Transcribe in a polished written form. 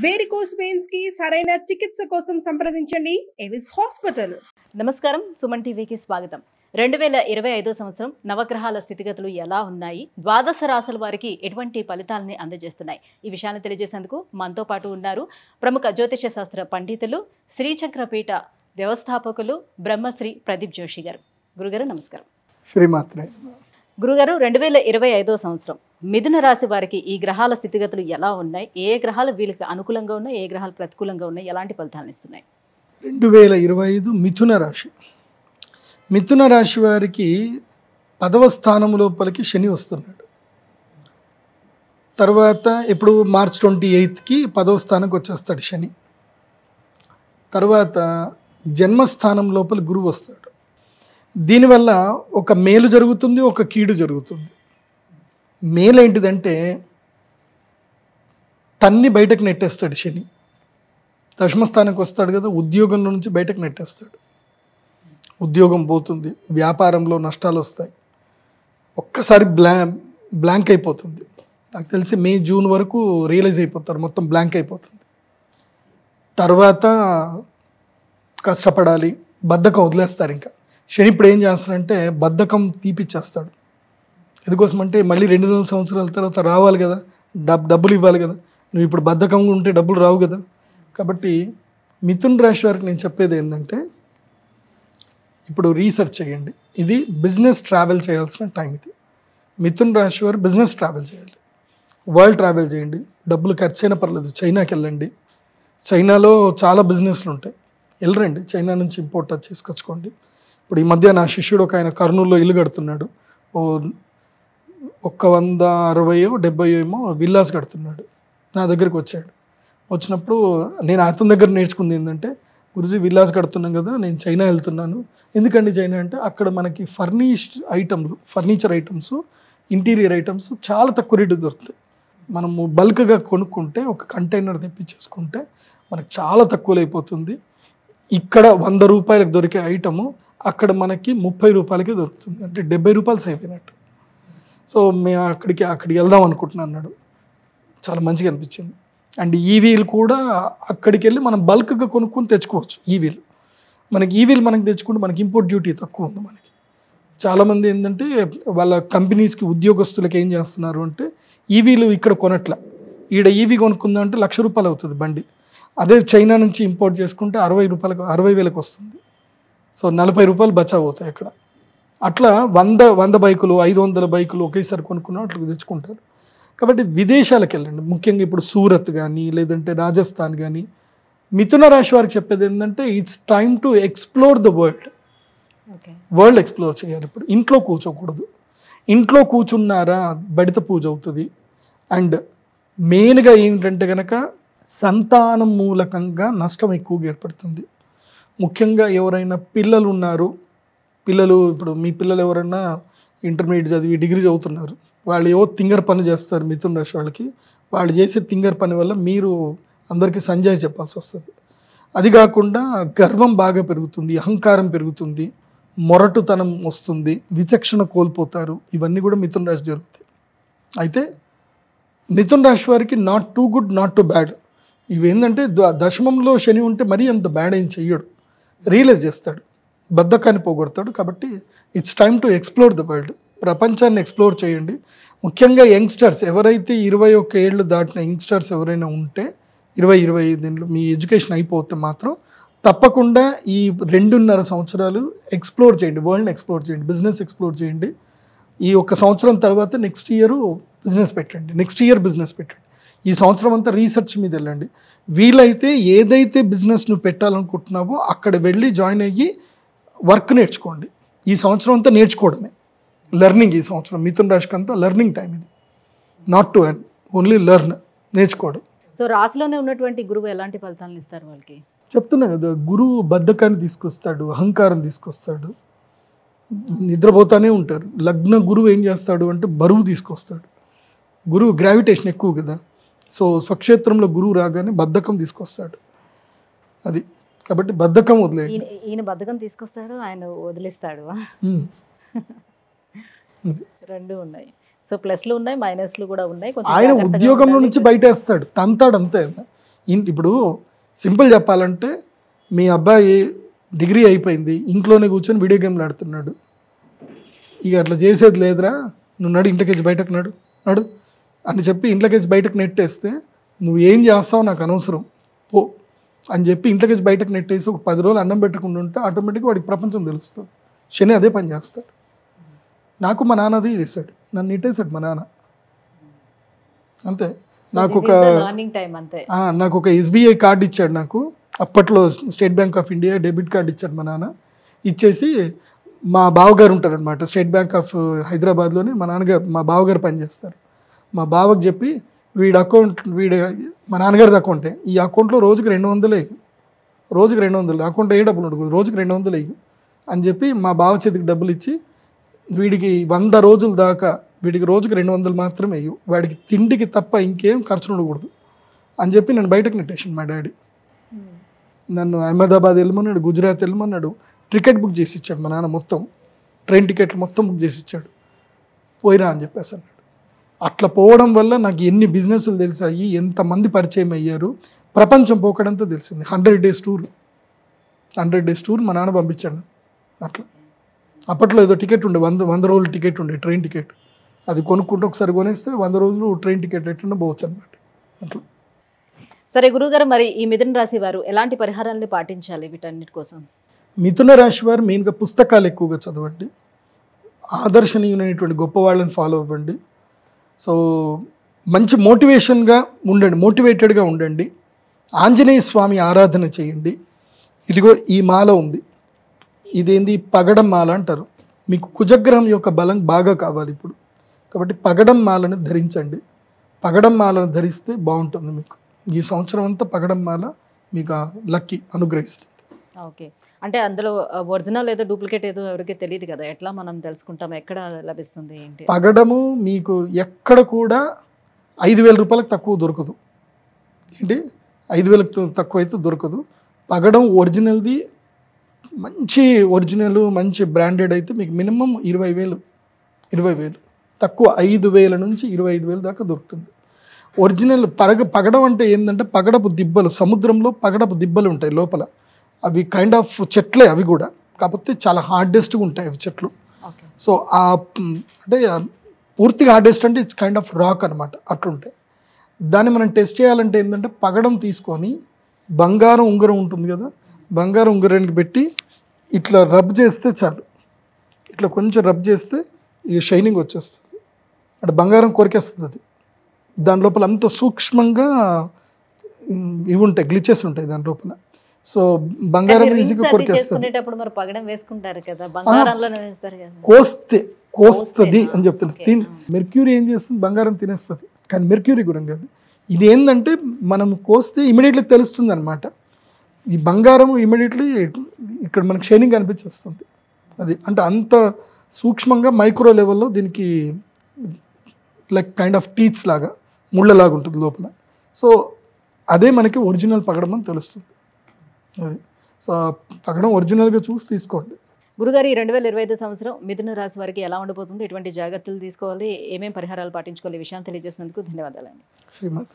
Varicose veins కి సరైన చికిత్స కోసం సంప్రదించండి ఎవిస్ హాస్పిటల్. నమస్కారం, సుమన్ టీవీకి స్వాగతం. 2025 సంవత్సరం నవగ్రహాల స్థితిగతులు ఎలా ఉన్నాయి, ద్వాదశ రాశుల వారికి ఎటువంటి ఫలితాలని అందజేస్తున్నాయి, ఈ విషయాన్ని తెలియజేసేందుకు మనతో పాటు ఉన్నారు ప్రముఖ జ్యోతిష శాస్త్ర పండితులు, శ్రీచక్రపీఠ వ్యవస్థాపకులు బ్రహ్మశ్రీ ప్రదీప్ జోషి గారు. గురుగారు నమస్కారం. శ్రీమాత్రే. గురుగారు, 2025 సంవత్సరం మిథున రాశి వారికి ఈ గ్రహాల స్థితిగతులు ఎలా ఉన్నాయి, ఏ గ్రహాలు వీళ్ళకి అనుకూలంగా ఉన్నాయి, ఏ గ్రహాలు ప్రతికూలంగా ఉన్నాయి, ఎలాంటి ఫలితాలను ఇస్తున్నాయి? 2025 మిథున రాశి. మిథున రాశి వారికి 10వ స్థానం లోపలికి శని వస్తున్నాడు. తర్వాత ఇప్పుడు మార్చ్ 28కి 10వ స్థానంకి వచ్చేస్తాడు శని. తర్వాత జన్మస్థానం లోపల గురువు వస్తాడు. దీనివల్ల ఒక మేలు జరుగుతుంది, ఒక కీడు జరుగుతుంది. మేలు ఏంటిదంటే తన్ని బయటకు నెట్టేస్తాడు శని. దశమస్థానానికి వస్తాడు కదా, ఉద్యోగంలో నుంచి బయటకు నెట్టేస్తాడు. ఉద్యోగం పోతుంది, వ్యాపారంలో నష్టాలు వస్తాయి, ఒక్కసారి బ్లాంక్ అయిపోతుంది. నాకు తెలిసి మే జూన్ వరకు రియలైజ్ అయిపోతారు, మొత్తం బ్లాంక్ అయిపోతుంది. తర్వాత కష్టపడాలి, బద్ధకం వదిలేస్తారు. ఇంకా శని ఇప్పుడు ఏం చేస్తాడంటే బద్ధకం తీపిచ్చేస్తాడు. ఎందుకోసం అంటే మళ్ళీ 2 సంవత్సరాల తర్వాత రావాలి కదా, డబ్బులు ఇవ్వాలి కదా, నువ్వు ఇప్పుడు బద్ధకంగా ఉంటే డబ్బులు రావు కదా. కాబట్టి మిథున్ రాశి వారికి నేను చెప్పేది ఏంటంటే ఇప్పుడు రీసెర్చ్ చేయండి. ఇది బిజినెస్ ట్రావెల్ చేయాల్సిన టైం. ఇది మిథున్ రాశి వారు బిజినెస్ ట్రావెల్ చేయాలి, వరల్డ్ ట్రావెల్ చేయండి. డబ్బులు ఖర్చు అయినా పర్లేదు, చైనాకి వెళ్ళండి. చైనాలో చాలా బిజినెస్లు ఉంటాయి, వెళ్ళరండి. చైనా నుంచి ఇంపోర్ట్ చేసుకొచ్చుకోండి. ఇప్పుడు ఈ మధ్య నా శిష్యుడు ఒక ఆయన కర్నూలులో ఇల్లు కడుతున్నాడు. 160-70 ఏమో విల్లాస్ కడుతున్నాడు. నా దగ్గరికి వచ్చాడు. వచ్చినప్పుడు నేను అతని దగ్గర నేర్చుకుంది ఏంటంటే, గురుజీ విల్లాస్ కడుతున్నాం కదా, నేను చైనా వెళ్తున్నాను. ఎందుకండి చైనా అంటే అక్కడ మనకి ఫర్నిచర్ ఐటమ్స్, ఇంటీరియర్ ఐటమ్స్ చాలా తక్కువ రేటు దొరుకుతాయి. మనము బల్క్గా కొనుక్కుంటే, ఒక కంటైనర్ తెప్పించేసుకుంటే మనకు చాలా తక్కువలో అయిపోతుంది. ఇక్కడ 100 రూపాయలకు దొరికే ఐటము అక్కడ మనకి 30 రూపాయలకే దొరుకుతుంది. అంటే 70 రూపాయలు సేవ్ అయినట్టు. సో మేము అక్కడికి వెళ్దాం అనుకుంటున్నాను అన్నాడు. చాలా మంచిగా అనిపించింది. అండ్ ఈవీలు కూడా అక్కడికి వెళ్ళి మనం బల్క్గా కొనుక్కొని తెచ్చుకోవచ్చు. ఈవీలు మనకి తెచ్చుకుంటే మనకి ఇంపోర్ట్ డ్యూటీ తక్కువ ఉంది. మనకి చాలామంది ఏంటంటే వాళ్ళ కంపెనీస్కి ఉద్యోగస్తులకు ఏం చేస్తున్నారు అంటే ఈవీలు ఇక్కడ కొనట్లా. ఈడ ఈవీ కొనుక్కుందాం అంటే ₹1,00,000 అవుతుంది బండి. అదే చైనా నుంచి ఇంపోర్ట్ చేసుకుంటే 60,000 వస్తుంది. సో 40 రూపాయలు బచావ్ అవుతాయి అక్కడ. అట్లా 100 బైకులు, 500 బైకులు ఒకేసారి కొనుక్కున్న అట్లా తెచ్చుకుంటారు. కాబట్టి విదేశాలకు వెళ్ళండి. ముఖ్యంగా ఇప్పుడు సూరత్ కానీ లేదంటే రాజస్థాన్ కానీ. మిథున రాశి వారికి చెప్పేది ఏంటంటే it's time to explore the world explore చేయాలి. ఇప్పుడు ఇంట్లో కూర్చోకూడదు. ఇంట్లో కూర్చున్నారా బడిత పూజ అవుతుంది. అండ్ మెయిన్గా ఏంటంటే కనుక సంతానం మూలకంగా నష్టం ఎక్కువగా ఏర్పడుతుంది. ముఖ్యంగా ఎవరైనా పిల్లలు ఉన్నారు, ఇప్పుడు మీ పిల్లలు ఎవరైనా ఇంటర్మీడియట్ చదివి డిగ్రీ చదువుతున్నారు, వాళ్ళు ఏవో తింగర్ పని చేస్తారు. మిథున రాశి వాళ్ళకి వాళ్ళు చేసే తింగర్ పని వల్ల మీరు అందరికీ సంజాయి చెప్పాల్సి వస్తుంది. అది కాకుండా గర్వం బాగా పెరుగుతుంది, అహంకారం పెరుగుతుంది, మొరటుతనం వస్తుంది, విచక్షణ కోల్పోతారు. ఇవన్నీ కూడా మిథున రాశి జరుగుతాయి. అయితే మిథున రాశి వారికి not too good, not too bad. ఇవేంటంటే దశమంలో శని ఉంటే మరీ అంత బ్యాడ్ ఏం చెయ్యడు, రియలైజ్ చేస్తాడు, బద్ధకాన్ని పోగొడతాడు. కాబట్టి it's time to explore the world. ప్రపంచాన్ని ఎక్స్ప్లోర్ చేయండి. ముఖ్యంగా యంగ్స్టర్స్ ఎవరైతే 21 ఏళ్ళు దాటిన యంగ్స్టర్స్ ఎవరైనా ఉంటే 20-25 ఏళ్ళు మీ ఎడ్యుకేషన్ అయిపోతే మాత్రం తప్పకుండా ఈ 2.5 సంవత్సరాలు ఎక్స్ప్లోర్ చేయండి, వరల్డ్ని ఎక్స్ప్లోర్ చేయండి, బిజినెస్ ఎక్స్ప్లోర్ చేయండి. ఈ 1 సంవత్సరం తర్వాత నెక్స్ట్ ఇయర్ బిజినెస్ పెట్టండి. ఈ సంవత్సరం అంతా రీసెర్చ్ మీద వెళ్ళండి. వీలైతే ఏదైతే బిజినెస్ నువ్వు పెట్టాలనుకుంటున్నావో అక్కడ వెళ్ళి జాయిన్ అయ్యి వర్క్ నేర్చుకోండి. ఈ సంవత్సరం అంతా నేర్చుకోవడమే, లెర్నింగ్. ఈ సంవత్సరం మిథున రాశికి అంతా లెర్నింగ్ టైం. ఇది not to earn, only learn, నేర్చుకోవడం. సో రాశిలోనే ఉన్నటువంటి గురువు ఎలాంటి ఫలితాలను ఇస్తారు వాళ్ళకి? చెప్తున్నా కదా, గురువు బద్ధకాన్ని తీసుకొస్తాడు, అహంకారం తీసుకొస్తాడు, నిద్రపోతానే ఉంటారు. లగ్న గురువు ఏం చేస్తాడు అంటే బరువు తీసుకొస్తాడు. గురువు గ్రావిటేషన్ ఎక్కువ కదా, సో స్వక్షేత్రంలో గురువు రాగానే బద్ధకం తీసుకొస్తాడు. అది కాబట్టి బద్ధకం వదిలేయండి. ఈయన బద్ధకం తీసుకొస్తాడు, ఆయన వదిలిస్తాడు. రెండు ఉన్నాయి. సో ప్లస్లు ఉన్నాయి, మైనస్లు కూడా ఉన్నాయి. ఆయన ఉద్యోగంలో నుంచి బయటేస్తాడు, తంతాడు అంతే. ఇప్పుడు సింపుల్ చెప్పాలంటే మీ అబ్బాయి డిగ్రీ అయిపోయింది, ఇంట్లోనే కూర్చొని వీడియో గేమ్లు ఆడుతున్నాడు. ఇక అట్లా చేసేది లేదురా, నువ్వు నడు ఇంట్లోకి బయటకు నడు అని చెప్పి ఇంట్లోకి బయటకు నెట్టేస్తే నువ్వు ఏం చేస్తావు నాకు అనవసరం పో అని చెప్పి ఇంట్లోకి బయటకు నెట్టేసి ఒక 10 రోజులు అన్నం పెట్టకుండా ఉంటే ఆటోమేటిక్గా వాడికి ప్రపంచం తెలుస్తుంది. శని అదే పని చేస్తాడు. నాకు మా నాన్న అదే చేశాడు, నన్ను నెట్టేశాడు మా నాన్న. అంతే. నాకు ఒక SBI కార్డు ఇచ్చాడు. నాకు అప్పట్లో state bank of India debit card ఇచ్చాడు మా నాన్న. ఇచ్చేసి మా బావగారు ఉంటారనమాట స్టేట్ బ్యాంక్ ఆఫ్ హైదరాబాద్లోనే మా బావగారు పనిచేస్తారు. మా బావకు చెప్పి మా నాన్నగారిది అకౌంటే, ఈ అకౌంట్లో రోజుకి 200 రోజుకి 200 అకౌంట్ ఏ డబ్బులు ఉండదు, రోజుకి 200 అని చెప్పి మా బావ చేతికి డబ్బులు ఇచ్చి వీడికి 100 రోజుల దాకా వీడికి రోజుకి 200 మాత్రమే వేయు, వాడికి తిండికి తప్ప ఇంకేం ఖర్చులు ఉండకూడదు అని చెప్పి నేను బయటకు నెట్టేసాను. మా డాడీ నన్ను అహ్మదాబాద్ వెళ్ళమన్నాడు, గుజరాత్ వెళ్ళమన్నాడు, టికెట్ బుక్ చేసి ఇచ్చాడు మా నాన్న. మొత్తం ట్రైన్ టికెట్లు మొత్తం బుక్ చేసి ఇచ్చాడు. పోయిరా అని చెప్పేసి అన్నాడు. అట్లా పోవడం వల్ల నాకు ఎన్ని బిజినెస్లు తెలిసాయి, ఎంతమంది పరిచయం అయ్యారు, ప్రపంచం పోకడంతా తెలిసింది. 100 days టూర్ మా నాన్న పంపించాడు. అట్లా అప్పట్లో ఏదో టికెట్ ఉండే 100 రోజులు టికెట్ ఉండే, ట్రైన్ టికెట్. అది కొనుక్కుంటే ఒకసారి కొనేస్తే 100 రోజులు ట్రైన్ టికెట్ ఎట్లా పోవచ్చు అనమాట. అట్లా. సరే గురువుగారు, మరి ఈ మిథున రాశి వారు ఎలాంటి పరిహారాలను పాటించాలి వీటన్నిటి కోసం? మిథున రాశి వారు మెయిన్గా పుస్తకాలు ఎక్కువగా చదవండి, ఆదర్శనీయమైనటువంటి గొప్ప వాళ్ళని ఫాలో అవ్వండి. సో మంచి మోటివేటెడ్గా ఉండండి. ఆంజనేయ స్వామి ఆరాధన చేయండి. ఇదిగో ఈ మాల ఉంది, ఇదేంది పగడం మాల అంటారు. మీకు కుజగ్రహం యొక్క బలం బాగా కావాలి ఇప్పుడు, కాబట్టి పగడం మాలను ధరించండి. పగడం మాలను ధరిస్తే బాగుంటుంది మీకు. ఈ సంవత్సరం అంతా పగడం మాల మీకు లక్కీ అనుగ్రహిస్తుంది. ఓకే, అంటే అందులో ఒరిజినల్ ఏదో డూప్లికేట్ ఏదో ఎవరికి తెలియదు కదా, ఎట్లా మనం తెలుసుకుంటాం, ఎక్కడ లభిస్తుంది ఏంటి? పగడము మీకు ఎక్కడ కూడా 5,000 రూపాయలకు తక్కువ దొరకదు. ఏంటి 5,000కు తక్కువ అయితే దొరకదు. పగడం ఒరిజినల్ది మంచి బ్రాండెడ్ అయితే మీకు మినిమం 20,000 తక్కువ 5,000 నుంచి 25,000 దాకా దొరుకుతుంది. ఒరిజినల్ పగడం అంటే ఏంటంటే పగడపు దిబ్బలు, సముద్రంలో పగడపు దిబ్బలు ఉంటాయి లోపల. అవి కైండ్ ఆఫ్ చెట్లే అవి కూడా, కాకపోతే చాలా హార్డెస్ట్గా ఉంటాయి అవి చెట్లు. సో అంటే పూర్తిగా హార్డెస్ట్ అంటే ఇట్స్ కైండ్ ఆఫ్ రాక్ అనమాట. అట్లుంటాయి. దాన్ని మనం టెస్ట్ చేయాలంటే ఏంటంటే పగడం తీసుకొని బంగారం ఉంగరం ఉంటుంది కదా, బంగారం ఉంగరానికి పెట్టి ఇట్లా రబ్ చేస్తే చాలు. ఇట్లా కొంచెం రబ్ చేస్తే ఈ షైనింగ్ వచ్చేస్తుంది. అంటే బంగారం కొరికేస్తుంది అది. దాని లోపల అంత సూక్ష్మంగా ఇవి ఉంటాయి, గ్లిచెస్ ఉంటాయి దాని లోపల. సో బంగారం ఈజీగా కొరికేస్తుంది. కోస్తుంది అని చెప్తుంది. మెర్క్యూరీ ఏం చేస్తుంది, బంగారం తినేస్తుంది. కానీ మెర్క్యూరీ కూడా కాదు, ఇది ఏంటంటే మనం కోస్తే ఇమీడియట్లీ తెలుస్తుంది అనమాట. ఈ బంగారం ఇమీడియట్లీ ఇక్కడ మనకు షైనింగ్ అనిపించేస్తుంది. అది అంటే అంత సూక్ష్మంగా మైక్రో లెవెల్లో దీనికి లైక్ కైండ్ ఆఫ్ టీత్స్ లాగా, ముళ్ళలాగా ఉంటుంది లోపల. సో అదే మనకి ఒరిజినల్ పగడం అని తెలుస్తుంది. అది సో పగడం ఒరిజినల్గా చూసి తీసుకోండి. గురుగారు, ఈ 2025 సంవత్సరం మిథున రాశి వారికి ఎలా ఉండబోతుంది, ఎటువంటి జాగ్రత్తలు తీసుకోవాలి, ఏమేమి పరిహారాలు పాటించుకోవాలి, ఈ విషయాన్ని తెలియజేసినందుకు ధన్యవాదాలండి. శ్రీమాత.